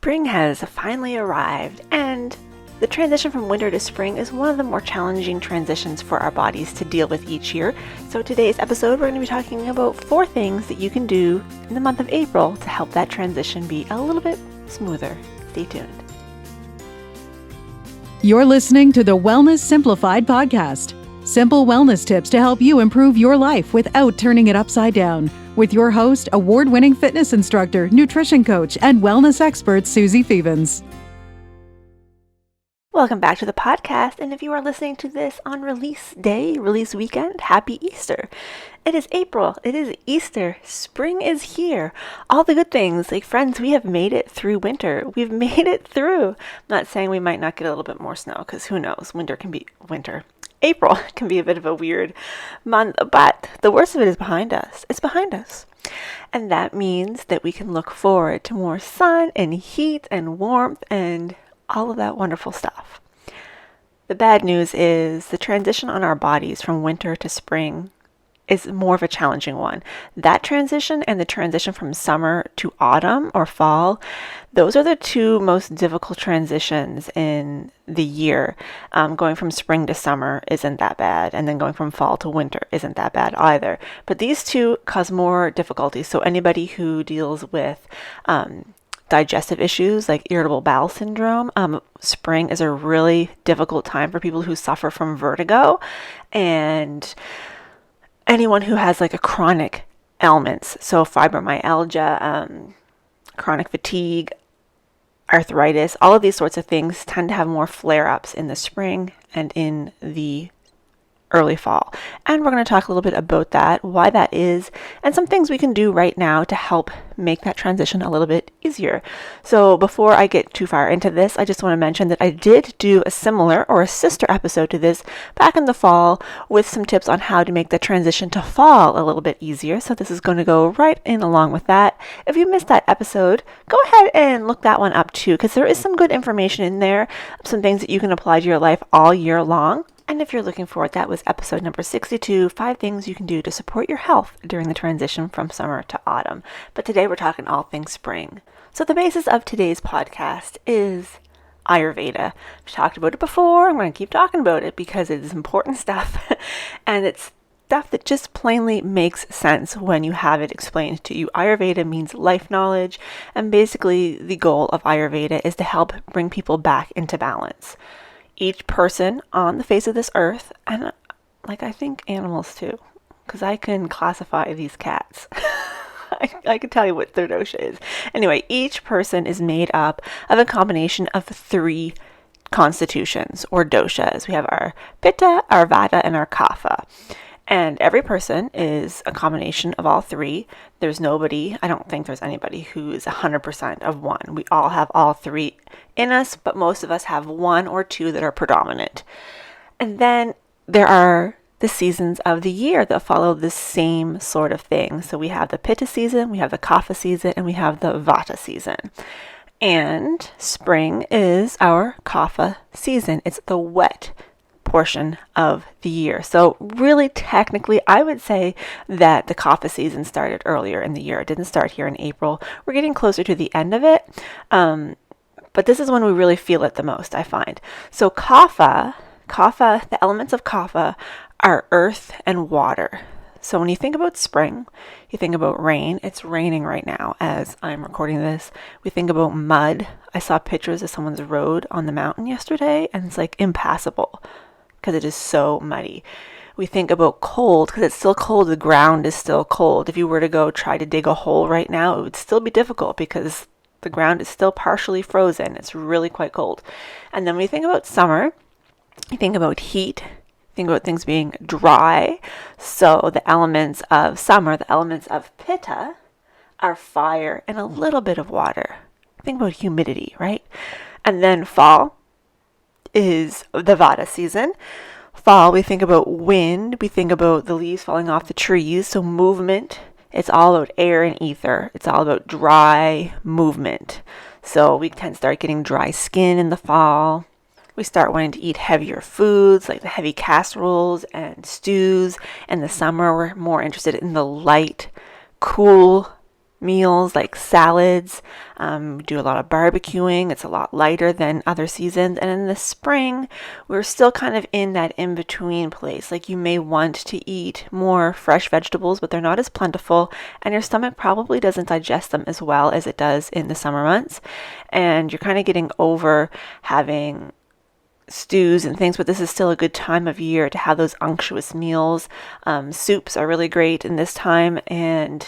Spring has finally arrived, and the transition from winter to spring is one of the more challenging transitions for our bodies to deal with each year. So today's episode, we're going to be talking about 4 things that you can do in the month of April to help that transition be a little bit smoother. Stay tuned. You're listening to the Wellness Simplified podcast. Simple wellness tips to help you improve your life without turning it upside down. With your host, award-winning fitness instructor, nutrition coach, and wellness expert, Susie Fevens. Welcome back to the podcast, and if you are listening to this on release day, release weekend, happy Easter. It is April. It is Easter. Spring is here. All the good things. Like, friends, we have made it through winter. We've made it through. I'm not saying we might not get a little bit more snow, because who knows? Winter can be winter. April can be a bit of a weird month, but the worst of it is behind us. It's behind us. And that means that we can look forward to more sun and heat and warmth and all of that wonderful stuff. The bad news is the transition on our bodies from winter to spring is more of a challenging one. That transition and the transition from summer to autumn or fall, those are the two most difficult transitions in the year. Going from spring to summer isn't that bad, and then going from fall to winter isn't that bad either. But these two cause more difficulty. So anybody who deals with digestive issues like irritable bowel syndrome, spring is a really difficult time for people who suffer from vertigo, and anyone who has like a chronic ailments, so fibromyalgia, chronic fatigue, arthritis, all of these sorts of things tend to have more flare-ups in the spring and in the early fall. And we're going to talk a little bit about that, why that is, and some things we can do right now to help make that transition a little bit easier. So before I get too far into this, I just want to mention that I did do a similar or a sister episode to this back in the fall with some tips on how to make the transition to fall a little bit easier. So this is going to go right in along with that. If you missed that episode, go ahead and look that one up too, because there is some good information in there, some things that you can apply to your life all year long. And if you're looking for it, that was episode number 62, 5 things you can do to support your health during the transition from summer to autumn. But today we're talking all things spring. So the basis of today's podcast is Ayurveda. I've talked about it before. I'm going to keep talking about it because it is important stuff. And it's stuff that just plainly makes sense when you have it explained to you. Ayurveda means life knowledge. And basically the goal of Ayurveda is to help bring people back into balance. Each person on the face of this earth, and I think animals too, because I can classify these cats. I can tell you what their dosha is. Anyway, each person is made up of a combination of 3 constitutions or doshas. We have our pitta, our vata, and our kapha. And every person is a combination of all 3. There's nobody, I don't think there's anybody who is 100% of one. We all have all 3 in us, but most of us have 1 or 2 that are predominant. And then there are the seasons of the year that follow the same sort of thing. So we have the pitta season, we have the kapha season, and we have the vata season. And spring is our kapha season. It's the wet portion of the year. So really technically, I would say that the kapha season started earlier in the year. It didn't start here in April. We're getting closer to the end of it. But this is when we really feel it the most, I find. So kapha, the elements of kapha are earth and water. So when you think about spring, you think about rain. It's raining right now as I'm recording this. We think about mud. I saw pictures of someone's road on the mountain yesterday, and it's like impassable because it is so muddy. We think about cold because it's still cold. The ground is still cold. If you were to go try to dig a hole right now, it would still be difficult because the ground is still partially frozen. It's really quite cold. And then when you think about summer, you think about heat. Think about things being dry. So the elements of summer, the elements of pitta, are fire and a little bit of water. Think about humidity, right? And then fall is the vata season. Fall, we think about wind. We think about the leaves falling off the trees. So movement. It's all about air and ether. It's all about dry movement. So we can start getting dry skin in the fall. We start wanting to eat heavier foods like the heavy casseroles and stews. In the summer, we're more interested in the light, cool meals like salads. We do a lot of barbecuing. It's a lot lighter than other seasons. And in the spring, we're still kind of in that in-between place. Like you may want to eat more fresh vegetables, but they're not as plentiful, and your stomach probably doesn't digest them as well as it does in the summer months. And you're kind of getting over having stews and things, but this is still a good time of year to have those unctuous meals. Soups are really great in this time, and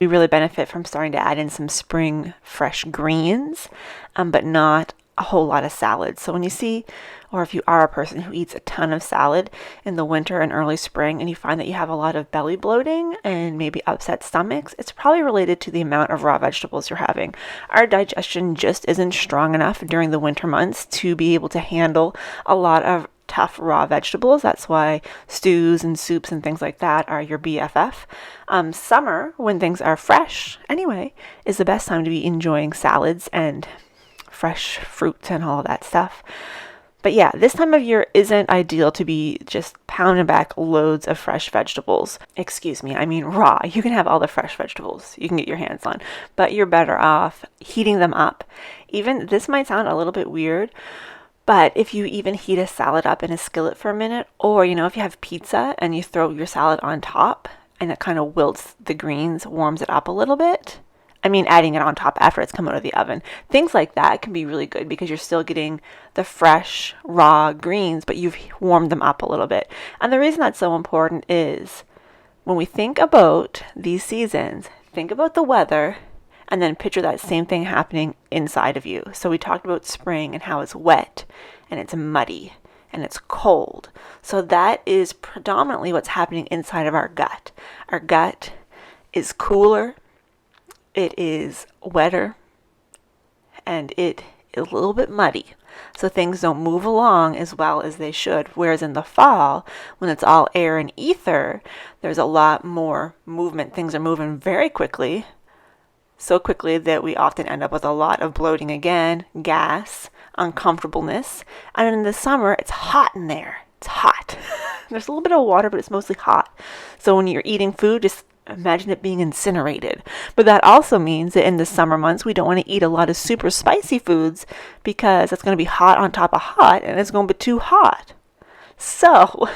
we really benefit from starting to add in some spring fresh greens, but not a whole lot of salads. So when you see, or if you are a person who eats a ton of salad in the winter and early spring, and you find that you have a lot of belly bloating and maybe upset stomachs, it's probably related to the amount of raw vegetables you're having. Our digestion just isn't strong enough during the winter months to be able to handle a lot of tough raw vegetables. That's why stews and soups and things like that are your BFF. Summer, when things are fresh anyway, is the best time to be enjoying salads and fresh fruit and all of that stuff. But yeah, this time of year isn't ideal to be just pounding back loads of fresh vegetables. Excuse me, I mean raw. You can have all the fresh vegetables you can get your hands on, but you're better off heating them up. Even this might sound a little bit weird, but if you even heat a salad up in a skillet for a minute, or if you have pizza and you throw your salad on top and it kind of wilts the greens, warms it up a little bit. I mean, adding it on top after it's come out of the oven. Things like that can be really good because you're still getting the fresh, raw greens, but you've warmed them up a little bit. And the reason that's so important is when we think about these seasons, think about the weather, and then picture that same thing happening inside of you. So we talked about spring and how it's wet and it's muddy and it's cold. So that is predominantly what's happening inside of our gut. Our gut is cooler, it is wetter, and it is a little bit muddy. So things don't move along as well as they should. Whereas in the fall, when it's all air and ether, there's a lot more movement. Things are moving very quickly. So quickly that we often end up with a lot of bloating again, gas, uncomfortableness. And in the summer, it's hot in there. It's hot. There's a little bit of water, but it's mostly hot. So when you're eating food, just imagine it being incinerated. But that also means that in the summer months, we don't want to eat a lot of super spicy foods because it's going to be hot on top of hot and it's going to be too hot. So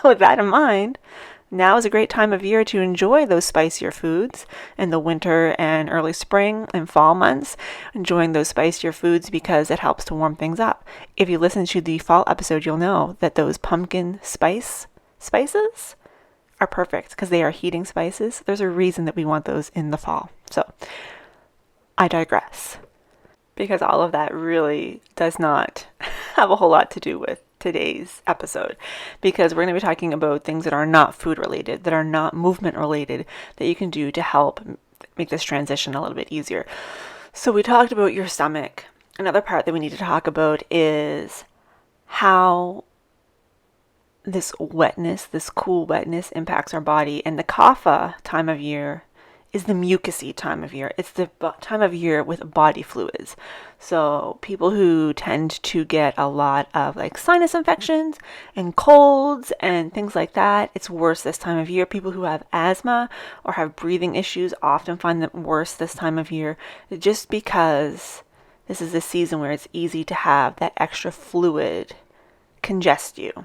with that in mind, now is a great time of year to enjoy those spicier foods in the winter and early spring and fall months. Enjoying those spicier foods because it helps to warm things up. If you listen to the fall episode, you'll know that those pumpkin spices are perfect because they are heating spices. There's a reason that we want those in the fall. So I digress because all of that really does not have a whole lot to do with today's episode, because we're going to be talking about things that are not food related, that are not movement related, that you can do to help make this transition a little bit easier. So we talked about your stomach. Another part that we need to talk about is how this wetness, this cool wetness impacts our body. And the kapha time of year is the mucousy time of year. It's the time of year with body fluids. So people who tend to get a lot of like sinus infections and colds and things like that, it's worse this time of year. People who have asthma or have breathing issues often find it worse this time of year, just because this is the season where it's easy to have that extra fluid congest you.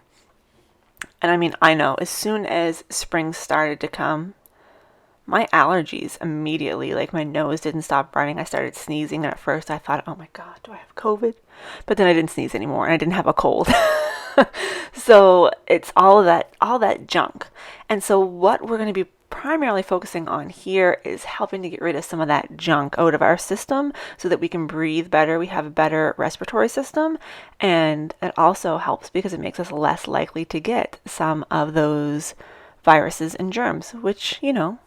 And I mean, I know as soon as spring started to come, my allergies immediately, like my nose didn't stop running. I started sneezing, and at first I thought, oh my God, do I have COVID? But then I didn't sneeze anymore, and I didn't have a cold. So it's all that junk. And so what we're going to be primarily focusing on here is helping to get rid of some of that junk out of our system so that we can breathe better. We have a better respiratory system, and it also helps because it makes us less likely to get some of those viruses and germs, which,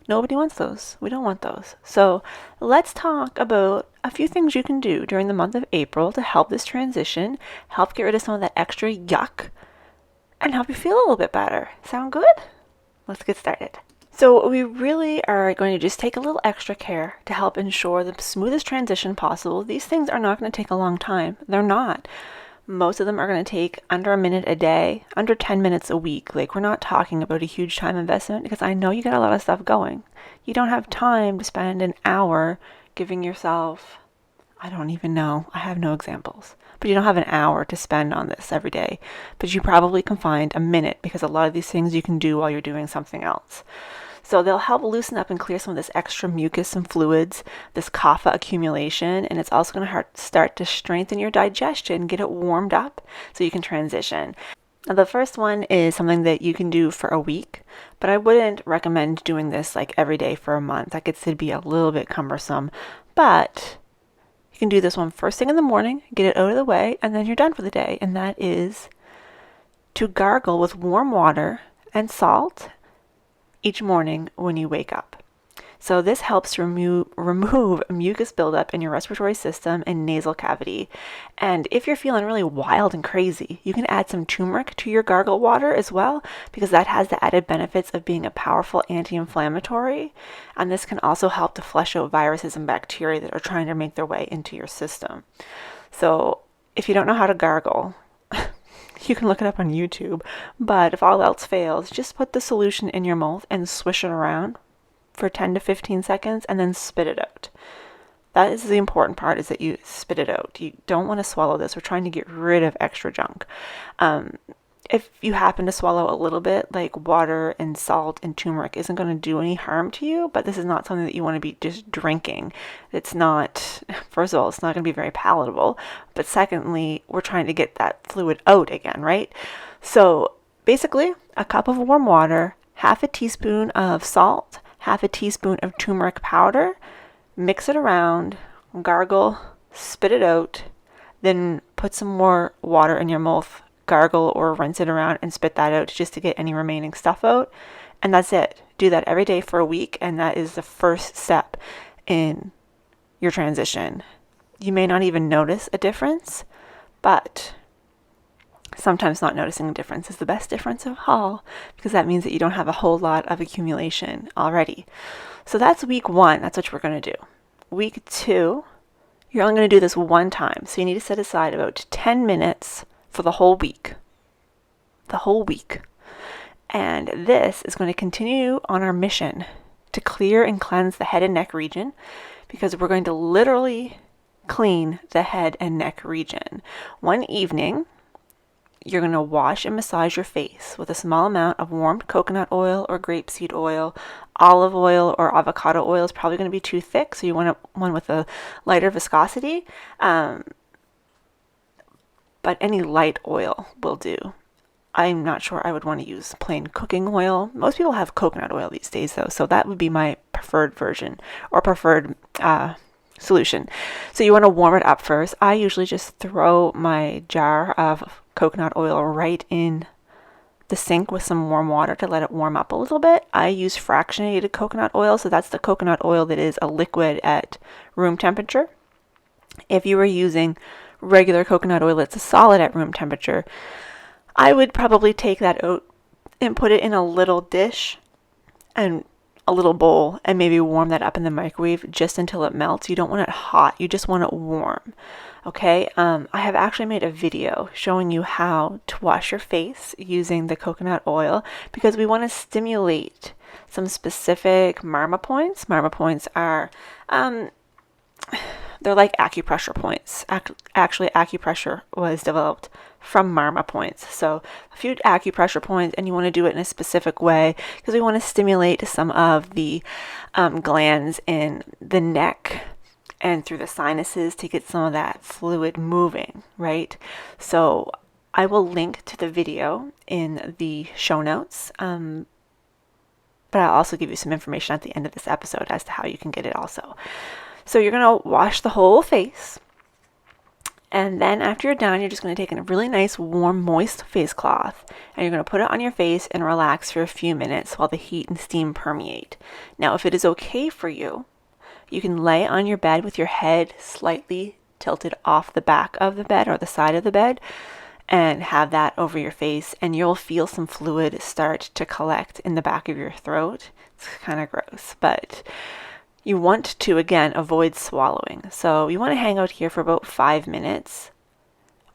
nobody wants those. We don't want those. So let's talk about a few things you can do during the month of April to help this transition, help get rid of some of that extra yuck, and help you feel a little bit better. Sound good? Let's get started. So we really are going to just take a little extra care to help ensure the smoothest transition possible. These things are not going to take a long time. They're not. Most of them are going to take under a minute a day, under 10 minutes a week. Like, we're not talking about a huge time investment because I know you got a lot of stuff going. You don't have time to spend an hour giving yourself, I don't even know, I have no examples, but you don't have an hour to spend on this every day. But you probably can find a minute because a lot of these things you can do while you're doing something else. So they'll help loosen up and clear some of this extra mucus and fluids, this kapha accumulation, and it's also going to start to strengthen your digestion, get it warmed up so you can transition. Now, the first one is something that you can do for a week, but I wouldn't recommend doing this like every day for a month. That gets to be a little bit cumbersome, but you can do this one first thing in the morning, get it out of the way, and then you're done for the day. And that is to gargle with warm water and salt each morning when you wake up. So this helps to remove mucus buildup in your respiratory system and nasal cavity. And if you're feeling really wild and crazy, you can add some turmeric to your gargle water as well, because that has the added benefits of being a powerful anti-inflammatory. And this can also help to flush out viruses and bacteria that are trying to make their way into your system. So if you don't know how to gargle, you can look it up on YouTube, but if all else fails, just put the solution in your mouth and swish it around for 10 to 15 seconds and then spit it out. That is the important part, is that you spit it out. You don't want to swallow this. We're trying to get rid of extra junk. If you happen to swallow a little bit, like water and salt and turmeric isn't going to do any harm to you, but this is not something that you want to be just drinking. It's not, first of all, it's not going to be very palatable, but secondly, we're trying to get that fluid out again, right? So basically, a cup of warm water, half a teaspoon of salt, half a teaspoon of turmeric powder, mix it around, gargle, spit it out, then put some more water in your mouth, gargle or rinse it around and spit that out just to get any remaining stuff out. And that's it. Do that every day for a week, and that is the first step in your transition. You may not even notice a difference, but sometimes not noticing a difference is the best difference of all, because that means that you don't have a whole lot of accumulation already. So that's week 1. That's what we're going to do. Week 2, you're only going to do this one time. So you need to set aside about 10 minutes for the whole week. The whole week. And this is going to continue on our mission to clear and cleanse the head and neck region, because we're going to literally clean the head and neck region. One evening, you're going to wash and massage your face with a small amount of warmed coconut oil or grapeseed oil. Olive oil or avocado oil is probably going to be too thick, so you want one with a lighter viscosity. But any light oil will do. I'm not sure I would want to use plain cooking oil. Most people have coconut oil these days, though, so that would be my preferred version or preferred solution. So you want to warm it up first. I usually just throw my jar of coconut oil right in the sink with some warm water to let it warm up a little bit. I use fractionated coconut oil, so that's the coconut oil that is a liquid at room temperature. If you were using regular coconut oil that's a solid at room temperature, I would probably take that out and put it in a little dish and a little bowl and maybe warm that up in the microwave just until it melts. You don't want it hot, you just want it warm. Okay, I have actually made a video showing you how to wash your face using the coconut oil, because we want to stimulate some specific marma points. Marma points are, they're like acupressure points. Actually, acupressure was developed from marma points. So a few acupressure points, and you want to do it in a specific way because we want to stimulate some of the glands in the neck and through the sinuses to get some of that fluid moving, right? So I will link to the video in the show notes, but I'll also give you some information at the end of this episode as to how you can get it also. So you're going to wash the whole face, and then after you're done, you're just going to take a really nice, warm, moist face cloth, and you're going to put it on your face and relax for a few minutes while the heat and steam permeate. Now, if it is okay for you, you can lay on your bed with your head slightly tilted off the back of the bed or the side of the bed and have that over your face, and you'll feel some fluid start to collect in the back of your throat. It's kind of gross, but you want to, again, avoid swallowing. So you want to hang out here for about 5 minutes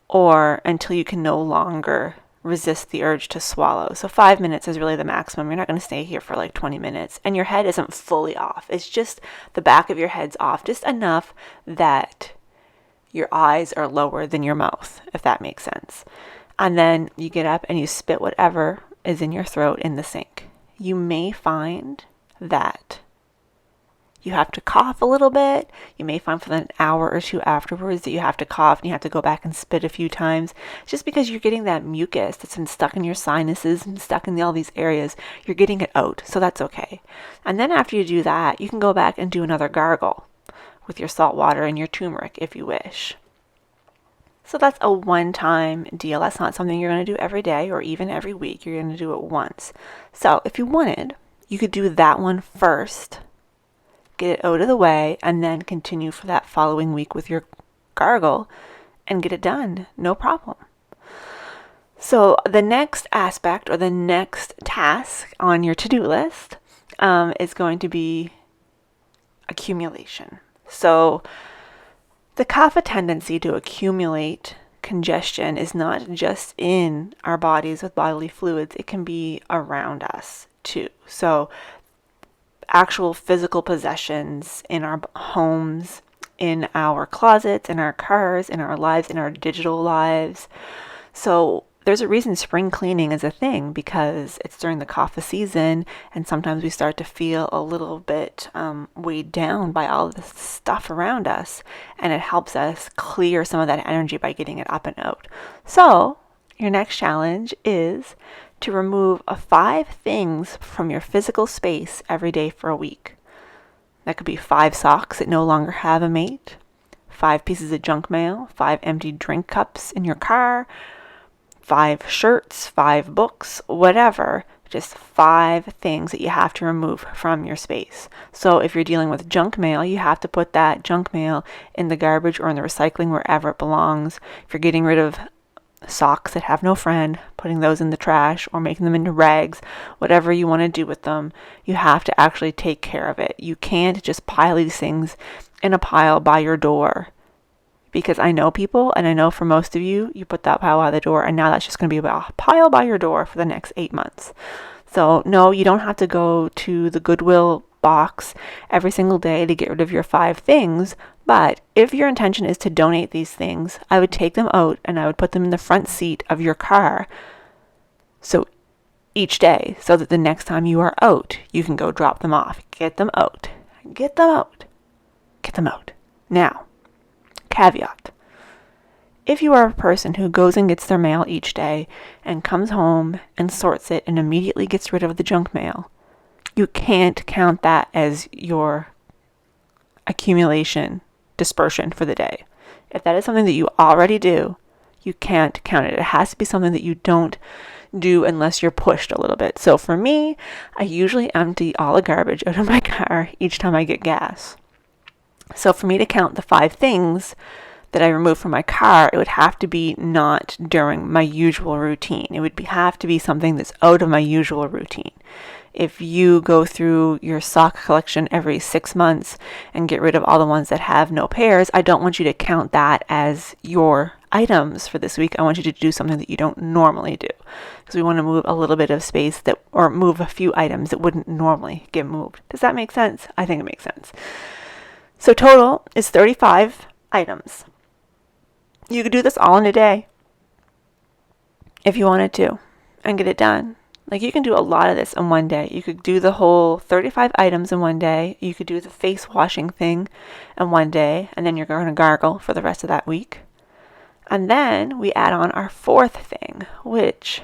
or until you can no longer resist the urge to swallow. So 5 minutes is really the maximum. You're not going to stay here for like 20 minutes. And your head isn't fully off. It's just the back of your head's off, just enough that your eyes are lower than your mouth, if that makes sense. And then you get up and you spit whatever is in your throat in the sink. You may find that you have to cough a little bit. You may find for an hour or two afterwards that you have to cough and you have to go back and spit a few times, just because you're getting that mucus that's been stuck in your sinuses and stuck in all these areas. You're getting it out, so that's okay. And then after you do that, you can go back and do another gargle with your salt water and your turmeric if you wish. So that's a one-time deal. That's not something you're going to do every day or even every week. You're going to do it once. So if you wanted, you could do that one first, get it out of the way, and then continue for that following week with your gargle and get it done. No problem. So the next aspect or the next task on your to-do list is going to be accumulation. So the kapha tendency to accumulate congestion is not just in our bodies with bodily fluids. It can be around us too. So actual physical possessions in our homes, in our closets, in our cars, in our lives, in our digital lives. So there's a reason spring cleaning is a thing, because it's during the kapha season, and sometimes we start to feel a little bit weighed down by all of this stuff around us, and it helps us clear some of that energy by getting it up and out. So your next challenge is to remove 5 things from your physical space every day for a week. That could be 5 socks that no longer have a mate, 5 pieces of junk mail, 5 empty drink cups in your car, 5 shirts, 5 books, whatever. Just 5 things that you have to remove from your space. So if you're dealing with junk mail, you have to put that junk mail in the garbage or in the recycling, wherever it belongs. If you're getting rid of socks that have no friend, putting those in the trash or making them into rags, whatever you want to do with them, you have to actually take care of it. You can't just pile these things in a pile by your door, because I know people, and I know for most of you, you put that pile by the door, and now that's just going to be a pile by your door for the next 8 months. So no, you don't have to go to the Goodwill box every single day to get rid of your 5 things. But if your intention is to donate these things, I would take them out and I would put them in the front seat of your car. So each day, so that the next time you are out, you can go drop them off. Get them out. Get them out. Get them out. Now, caveat. If you are a person who goes and gets their mail each day and comes home and sorts it and immediately gets rid of the junk mail, you can't count that as your accumulation dispersion for the day. If that is something that you already do, you can't count it. It has to be something that you don't do unless you're pushed a little bit. So for me, I usually empty all the garbage out of my car each time I get gas. So for me to count the 5 things that I remove from my car, it would have to be not during my usual routine. It would have to be something that's out of my usual routine. If you go through your sock collection every 6 months and get rid of all the ones that have no pairs, I don't want you to count that as your items for this week. I want you to do something that you don't normally do, because we want to move a little bit of space or move a few items that wouldn't normally get moved. Does that make sense? I think it makes sense. So total is 35 items. You could do this all in a day if you wanted to and get it done. Like, you can do a lot of this in one day. You could do the whole 35 items in one day. You could do the face washing thing in one day, and then you're going to gargle for the rest of that week. And then we add on our 4th thing, which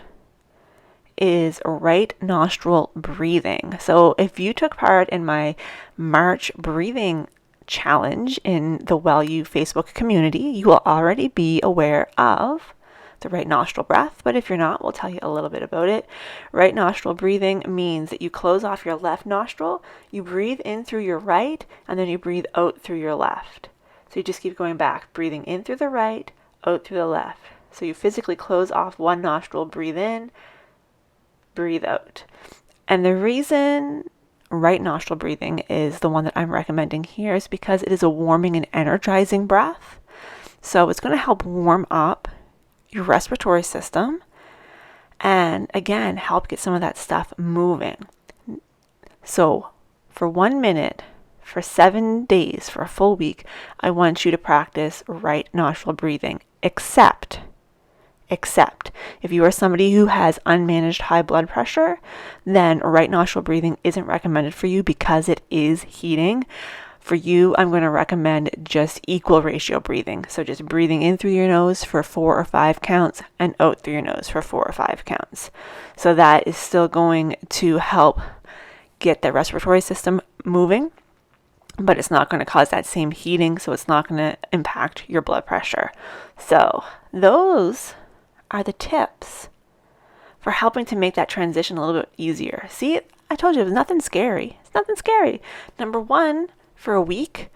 is right nostril breathing. So if you took part in my March breathing challenge in the Well You Facebook community, you will already be aware of the right nostril breath. But if you're not, we'll tell you a little bit about it. Right nostril breathing means that you close off your left nostril, you breathe in through your right, and then you breathe out through your left. So you just keep going back, breathing in through the right, out through the left. So you physically close off one nostril, breathe in, breathe out. And the reason right nostril breathing is the one that I'm recommending here is because it is a warming and energizing breath. So it's going to help warm up your respiratory system and, again, help get some of that stuff moving. So for 1 minute, for 7 days, for a full week, I want you to practice right nostril breathing, except if you are somebody who has unmanaged high blood pressure, then right nostril breathing isn't recommended for you because it is heating. For you, I'm going to recommend just equal ratio breathing. So just breathing in through your nose for 4 or 5 counts and out through your nose for 4 or 5 counts. So that is still going to help get the respiratory system moving, but it's not going to cause that same heating, so it's not going to impact your blood pressure. So those are the tips for helping to make that transition a little bit easier. See, I told you, it's nothing scary. It's nothing scary. Number 1, for a week,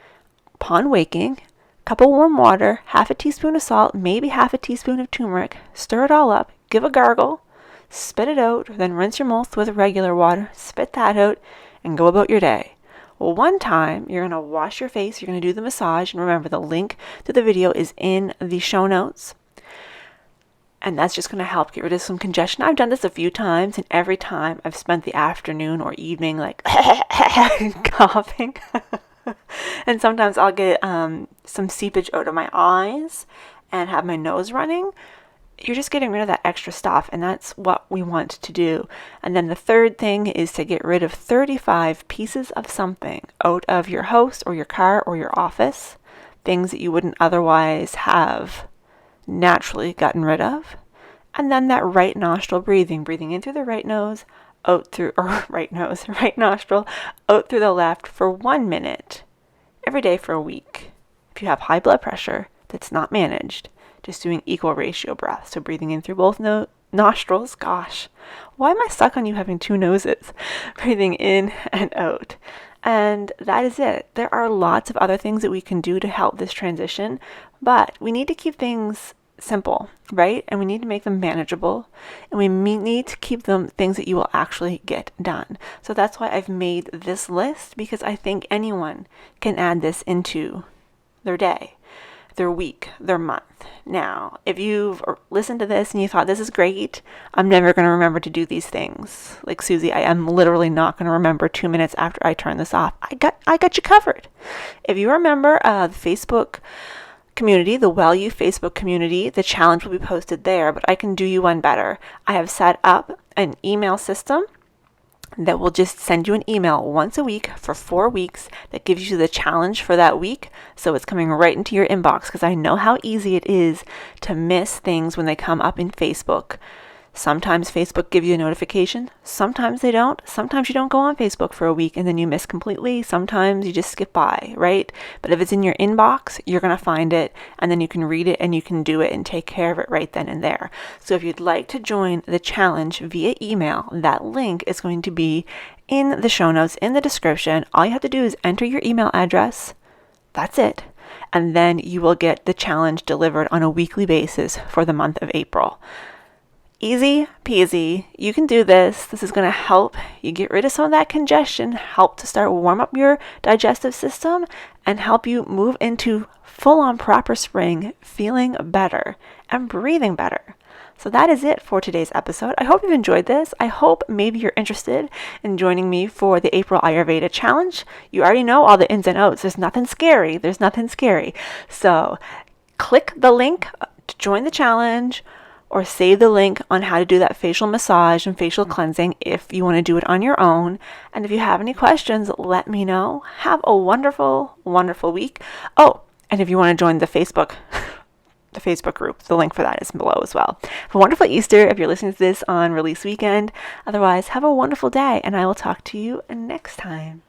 upon waking, cup of warm water, half a teaspoon of salt, maybe half a teaspoon of turmeric, stir it all up, give a gargle, spit it out, then rinse your mouth with regular water, spit that out, and go about your day. Well, one time, you're going to wash your face, you're going to do the massage, and remember, the link to the video is in the show notes. And that's just going to help get rid of some congestion. I've done this a few times, and every time I've spent the afternoon or evening like coughing. And sometimes I'll get some seepage out of my eyes and have my nose running. You're just getting rid of that extra stuff, and that's what we want to do. And then the third thing is to get rid of 35 pieces of something out of your house or your car or your office, things that you wouldn't otherwise have naturally gotten rid of. And then that right nostril breathing in through the right nose, out through, or right nostril, out through the left for 1 minute every day for a week. If you have high blood pressure that's not managed, just doing equal ratio breaths. So breathing in through both nostrils. Gosh, why am I stuck on you having 2 noses? Breathing in and out. And that is it. There are lots of other things that we can do to help this transition, but we need to keep things simple, right? And we need to make them manageable, and we need to keep them things that you will actually get done. So that's why I've made this list, because I think anyone can add this into their day, their week, their month. Now, if you've listened to this and you thought, this is great, I'm never going to remember to do these things. Like Susie, I am literally not going to remember 2 minutes after I turn this off. I got you covered. If you remember the Facebook community, the Well You Facebook community, the challenge will be posted there, but I can do you one better. I have set up an email system that will just send you an email once a week for 4 weeks that gives you the challenge for that week. So it's coming right into your inbox, because I know how easy it is to miss things when they come up in Facebook. Sometimes Facebook gives you a notification. Sometimes they don't. Sometimes you don't go on Facebook for a week and then you miss completely. Sometimes you just skip by, right? But if it's in your inbox, you're going to find it, and then you can read it and you can do it and take care of it right then and there. So if you'd like to join the challenge via email, that link is going to be in the show notes, in the description. All you have to do is enter your email address. That's it. And then you will get the challenge delivered on a weekly basis for the month of April. Easy peasy. You can do this. This is going to help you get rid of some of that congestion, help to start warm up your digestive system, and help you move into full-on proper spring, feeling better and breathing better. So that is it for today's episode. I hope you've enjoyed this. I hope maybe you're interested in joining me for the April Ayurveda challenge. You already know all the ins and outs. There's nothing scary. So click the link to join the challenge, or save the link on how to do that facial massage and facial cleansing if you want to do it on your own. And if you have any questions, let me know. Have a wonderful, wonderful week. Oh, and if you want to join the Facebook group, the link for that is below as well. Have a wonderful Easter if you're listening to this on release weekend. Otherwise, have a wonderful day, and I will talk to you next time.